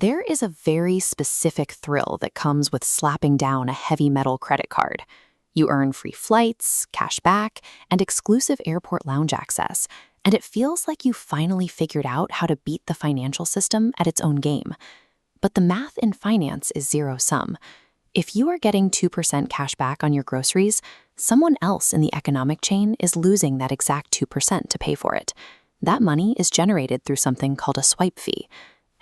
There is a very specific thrill that comes with slapping down a heavy metal credit card. You earn free flights, cash back, and exclusive airport lounge access, and it feels like you finally figured out how to beat the financial system at its own game. But the math in finance is zero-sum. If you are getting 2% cash back on your groceries, someone else in the economic chain is losing that exact 2% to pay for it. That money is generated through something called a swipe fee.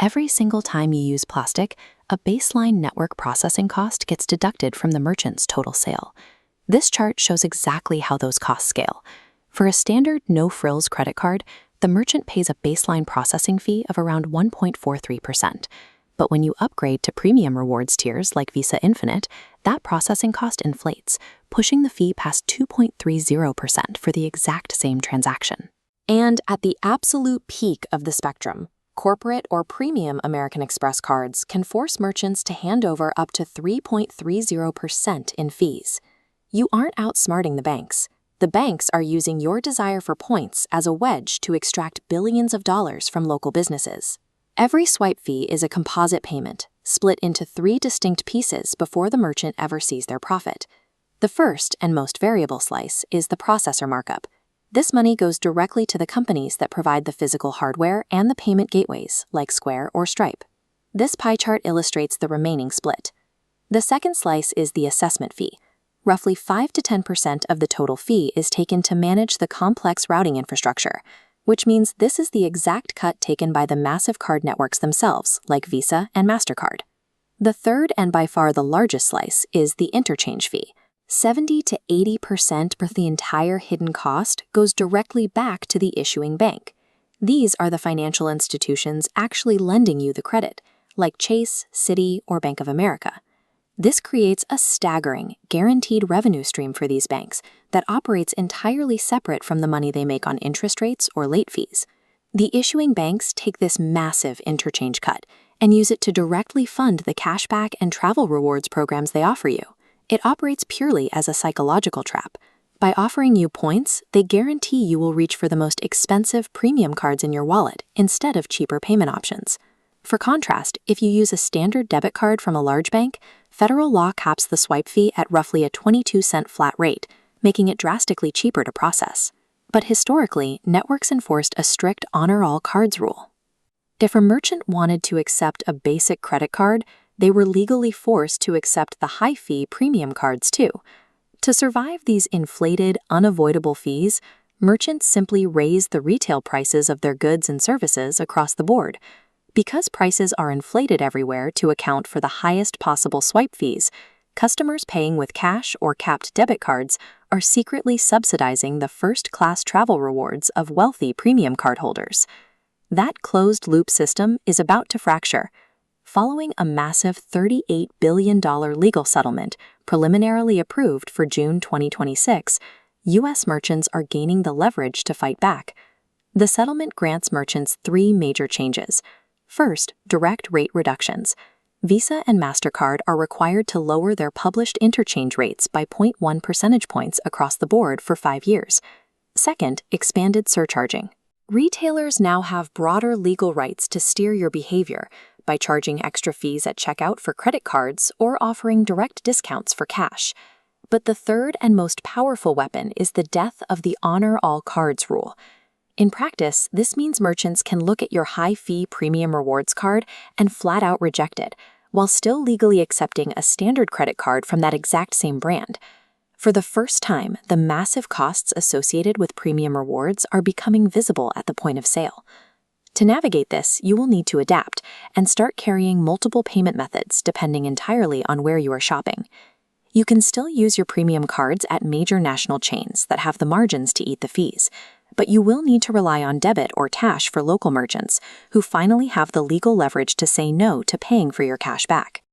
Every single time you use plastic, a baseline network processing cost gets deducted from the merchant's total sale. This chart shows exactly how those costs scale. For a standard no-frills credit card, the merchant pays a baseline processing fee of around 1.43%. But when you upgrade to premium rewards tiers like Visa Infinite, that processing cost inflates, pushing the fee past 2.30% for the exact same transaction. And at the absolute peak of the spectrum, corporate or premium American Express cards can force merchants to hand over up to 3.30% in fees. You aren't outsmarting the banks. The banks are using your desire for points as a wedge to extract billions of dollars from local businesses. Every swipe fee is a composite payment, split into 3 distinct pieces before the merchant ever sees their profit. The first and most variable slice is the processor markup. This money goes directly to the companies that provide the physical hardware and the payment gateways, like Square or Stripe. This pie chart illustrates the remaining split. The second slice is the assessment fee. Roughly 5 to 10% of the total fee is taken to manage the complex routing infrastructure, which means this is the exact cut taken by the massive card networks themselves, like Visa and Mastercard. The third and by far the largest slice is the interchange fee. 70 to 80% of the entire hidden cost goes directly back to the issuing bank. These are the financial institutions actually lending you the credit, like Chase, Citi, or Bank of America. This creates a staggering, guaranteed revenue stream for these banks that operates entirely separate from the money they make on interest rates or late fees. The issuing banks take this massive interchange cut and use it to directly fund the cashback and travel rewards programs they offer you. It operates purely as a psychological trap. By offering you points, they guarantee you will reach for the most expensive premium cards in your wallet instead of cheaper payment options. For contrast, if you use a standard debit card from a large bank, federal law caps the swipe fee at roughly a 22-cent flat rate, making it drastically cheaper to process. But historically, networks enforced a strict honor all cards rule. If a merchant wanted to accept a basic credit card, they were legally forced to accept the high-fee premium cards too. To survive these inflated, unavoidable fees, merchants simply raise the retail prices of their goods and services across the board. Because prices are inflated everywhere to account for the highest possible swipe fees, customers paying with cash or capped debit cards are secretly subsidizing the first-class travel rewards of wealthy premium cardholders. That closed-loop system is about to fracture. Following a massive $38 billion legal settlement preliminarily approved for June 2026, U.S. merchants are gaining the leverage to fight back. The settlement grants merchants 3 major changes. First, direct rate reductions. Visa and Mastercard are required to lower their published interchange rates by 0.1 percentage points across the board for 5 years. Second, expanded surcharging. Retailers now have broader legal rights to steer your behavior by charging extra fees at checkout for credit cards or offering direct discounts for cash. But the third and most powerful weapon is the death of the honor all cards rule. In practice, this means merchants can look at your high-fee premium rewards card and flat out reject it, while still legally accepting a standard credit card from that exact same brand. For the first time, the massive costs associated with premium rewards are becoming visible at the point of sale. To navigate this, you will need to adapt and start carrying multiple payment methods depending entirely on where you are shopping. You can still use your premium cards at major national chains that have the margins to eat the fees, but you will need to rely on debit or cash for local merchants who finally have the legal leverage to say no to paying for your cash back.